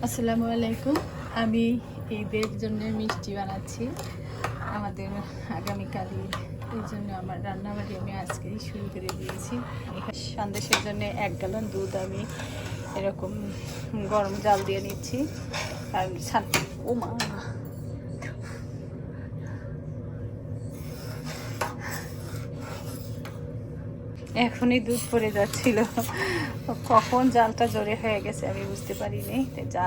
আসসালামু আলাইকুম। আমি ঈদের জন্য মিষ্টি বানাচ্ছি। আমাদের আগামীকাল ঈদ, এই জন্য আমার রান্নাবাড়ি আমি আজকেই শুরু করে দিয়েছি। এখানে সন্দেশের জন্য 1 গ্যালন দুধ আমি এরকম গরম জাল দিয়ে নিচ্ছি। আর ওমা এখনই দুধ পড়ে যাচ্ছিল, কখন জালটা জোরে হয়ে গেছে আমি বুঝতে পারিনি। যা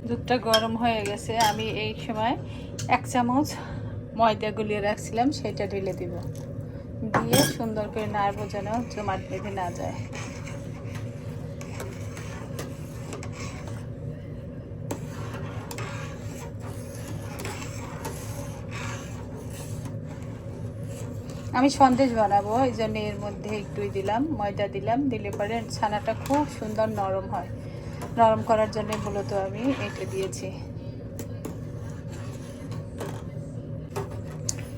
দুধটা গরম হয়ে গেছে, আমি এই সময় 1 চামচ ময়দা গুলিয়ে রাখছিলাম সেটা ঢেলে দিব, দিয়ে সুন্দর করে নাড়বো যেন জমাট বেঁধে না যায়। আমি সন্দেশ বানাবো, এই জন্য এর মধ্যে একটুই দিলাম, ময়দা দিলাম, দিলে পরে ছানাটা খুব সুন্দর নরম হয়। নরম করার জন্য মূলত আমি এটা দিয়েছি।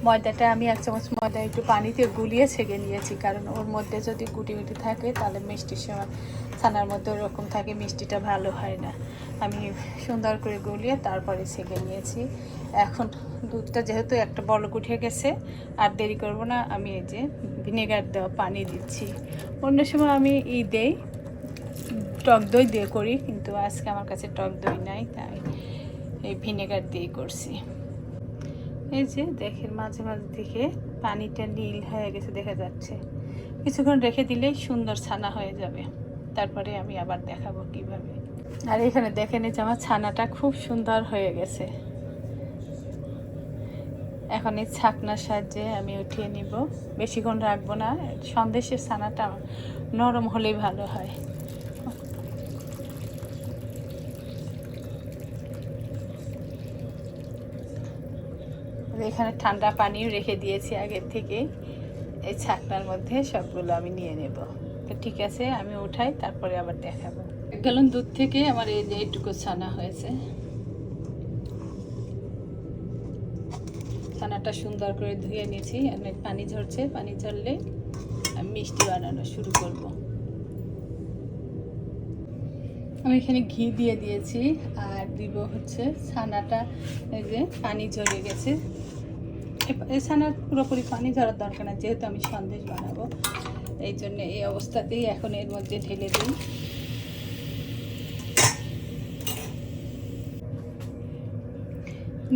ময়দাটা আমি 1 চামচ ময়দা একটু পানিতে গুলিয়ে ছেঁকে নিয়েছি, কারণ ওর মধ্যে যদি গুটি গুটি থাকে তাহলে মিষ্টির সময় ছানার মধ্যে ওরকম থাকে, মিষ্টিটা ভালো হয় না। আমি সুন্দর করে গুলিয়ে তারপরে ছেঁকে নিয়েছি। এখন দুধটা যেহেতু একটা বলক উঠে গেছে, আর দেরি করব না, আমি এই যে ভিনেগার দেওয়া পানি দিচ্ছি। অন্য সময় আমি দেই টক দই দিয়ে করি, কিন্তু আজকে আমার কাছে টক দই নাই, তাই এই ভিনেগার দিয়ে করছি। এই যে দেখেন মাঝে মাঝে থেকে পানিটা নীল হয়ে গেছে, দেখা যাচ্ছে। কিছুক্ষণ রেখে দিলেই সুন্দর ছানা হয়ে যাবে, তারপরে আমি আবার দেখাবো কিভাবে। আর এখানে দেখেন যে আমার ছানাটা খুব সুন্দর হয়ে গেছে। এখন এই ছাকনার সাহায্যে আমি উঠিয়ে নিব, বেশিক্ষণ রাখবো না। সন্দেশের ছানাটা নরম হলেই ভালো হয়। এখানে ঠান্ডা পানিও রেখে দিয়েছি আগের থেকে, এই ছাকনার মধ্যে সবগুলো আমি নিয়ে নেব। তো ঠিক আছে, আমি উঠাই, তারপরে আবার দেখাবো। 1 গ্যালন দুধ থেকে আমার এই যে এইটুকু ছানা হয়েছে। ছানাটা সুন্দর করে ধুয়ে নিয়েছি, অনেক পানি ঝরছে, পানি ঝরলে আমি মিষ্টি বানানো শুরু করব। আমি এখানে ঘি দিয়ে দিয়েছি, আর দিব হচ্ছে ছানাটা। এই যে পানি ঝরে গেছে, এই ছানার পুরোপুরি পানি ঝরার দরকার না, যেহেতু আমি সন্দেশ বানাবো, এই জন্য এই অবস্থাতেই এখন এর মধ্যে ঢেলে দিই।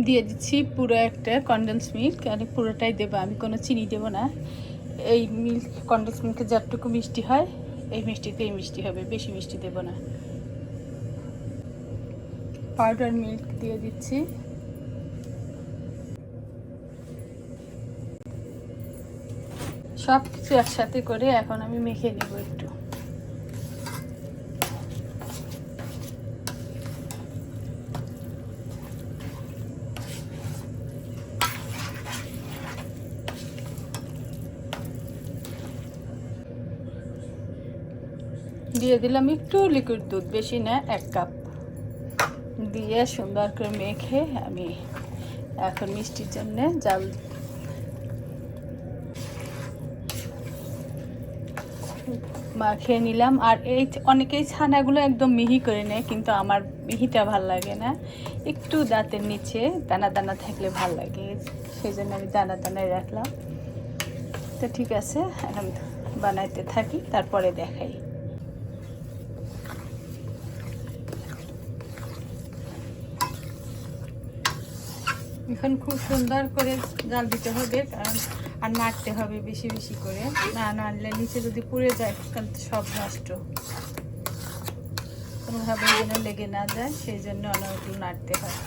দিয়ে দিচ্ছি পুরো একটা কনডেন্স মিল্ক, আর পুরোটাই দেবো, আমি কোনো চিনি দেবো না। এই মিল্ক কনডেন্স মিল্কে যতটুকু মিষ্টি হয়, এই মিষ্টিতেই মিষ্টি হবে, বেশি মিষ্টি দেবো না। পাউডার মিল্ক দিয়ে দিচ্ছি। সব কিছু একসাথে করে এখন আমি মেখে নেব একটু। দিয়ে দিলাম একটু লিকুইড দুধ, বেশি না, 1 কাপ দিয়ে সুন্দর করে মেখে আমি এখন মিষ্টির জন্য জাল মাখিয়ে নিলাম। আর এই অনেকেই ছানাগুলো একদম মিহি করে নেয়, কিন্তু আমার মিহিটা ভাল লাগে না, একটু দাঁতের নিচে দানা দানা থাকলে ভাল লাগে, সেই জন্য আমি দানা দানায় রাখলাম। তো ঠিক আছে, এখন বানাইতে থাকি, তারপরে দেখাই। এখন খুব সুন্দর করে জাল দিতে হবে, কারণ আর নাড়তে হবে বেশি বেশি করে, না নাড়লে নিচে যদি পুড়ে যায় তাহলে তো সব নষ্ট, কোনোভাবে যেন লেগে না যায়, সেই জন্য অনেক নাড়তে হয়।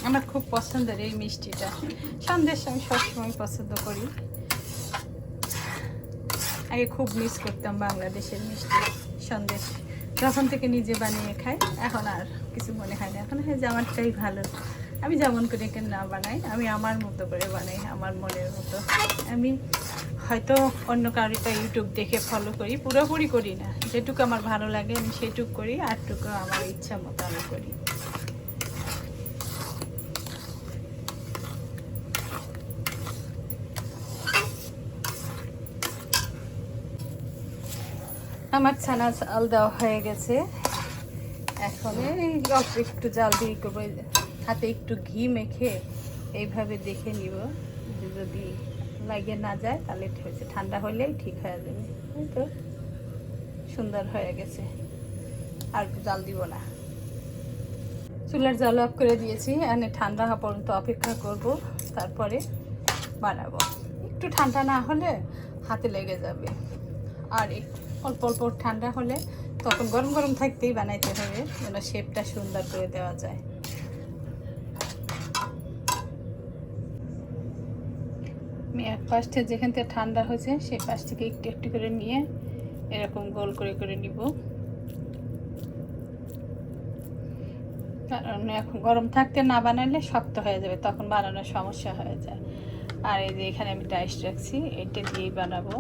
আমার খুব পছন্দের এই মিষ্টিটা, সন্দেশ আমি সবসময় পছন্দ করি। আগে খুব মিস করতাম বাংলাদেশের মিষ্টি সন্দেশ, যখন থেকে নিজে বানিয়ে খাই, এখন আর কিছু মনে হয় না, এখন হয় যে আমারটাই ভালো, আমি যেমন করে না বানাই, আমি আমার মতো করে বানাই, আমার মনের মতো। আমি হয়তো অন্য কারোটা ইউটিউব দেখে ফলো করি, পুরোপুরি করি না, যেটুকু আমার ভালো লাগে আমি সেটুকু করি, আরটুকু আমার ইচ্ছা মতো আমি করি। আমার ছানা চাল দেওয়া হয়ে গেছে, এখন এই অল্প একটু জাল দিয়ে করবো, হাতে একটু ঘি মেখে এইভাবে দেখে নিব, যদি লাগে না যায় তাহলে ঠিক আছে, ঠান্ডা হলেই ঠিক হয়ে যাবে। এই তো সুন্দর হয়ে গেছে, আর জাল দিব না। চুলার জাল অফ করে দিয়েছি, এনে ঠান্ডা হওয়া পর্যন্ত অপেক্ষা করব, তারপরে বানাবো। একটু ঠান্ডা না হলে হাতে লেগে যাবে, আর অল্প অল্প ঠান্ডা হলে তখন গরম গরম থাকতেই বানাইতে হবে, যেন শেপটা সুন্দর করে দেওয়া যায়। আমি এক পাশে যেখান থেকে ঠান্ডা হয়েছে সেই পাশ থেকে একটু একটু করে নিয়ে এরকম গোল করে করে নিব, কারণ এখন গরম থাকতে না বানালে শক্ত হয়ে যাবে, তখন বানানোর সমস্যা হয়ে যায়। আর এই যে এখানে আমি ডাইস রাখছি, এটা দিয়েই বানাবো।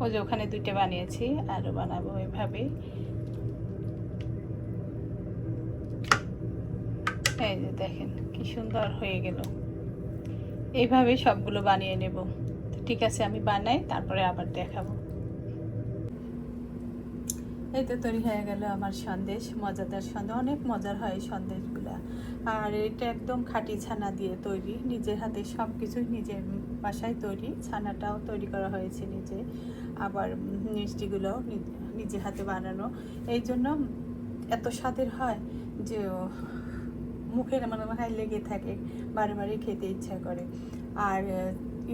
ওই যে ওখানে দুইটা বানিয়েছি, আরও বানাবো এভাবেই। এই যে দেখেন কি সুন্দর হয়ে গেল, এইভাবে সবগুলো বানিয়ে নেব। ঠিক আছে, আমি বানাই, তারপরে আবার দেখাবো। এই তো তৈরি হয়ে গেল আমার সন্দেশ, মজাদার সন্দেশ, অনেক মজার হয় এই সন্দেশগুলো। আর এটা একদম খাঁটি ছানা দিয়ে তৈরি, নিজের হাতে সব কিছুই নিজের বাসায় তৈরি, ছানাটাও তৈরি করা হয়েছে নিজে, আবার মিষ্টিগুলোও নিজের হাতে বানানো। এই জন্য এত স্বাদের হয় যে মুখের মাথায় লেগে থাকে, বারে বারে খেতে ইচ্ছা করে। আর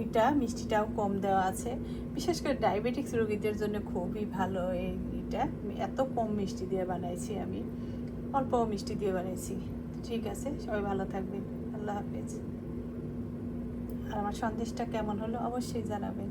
এটা মিষ্টিটাও কম দেওয়া আছে, বিশেষ করে ডায়াবেটিক্স রোগীদের জন্য খুবই ভালো। এইটা এত কম মিষ্টি দিয়ে বানাইছি, আমি অল্প মিষ্টি দিয়ে বানাইছি। ঠিক আছে, সবাই ভালো থাকবেন, আল্লাহ হাফেজ। আর আমার সন্দেশটা কেমন হলো অবশ্যই জানাবেন।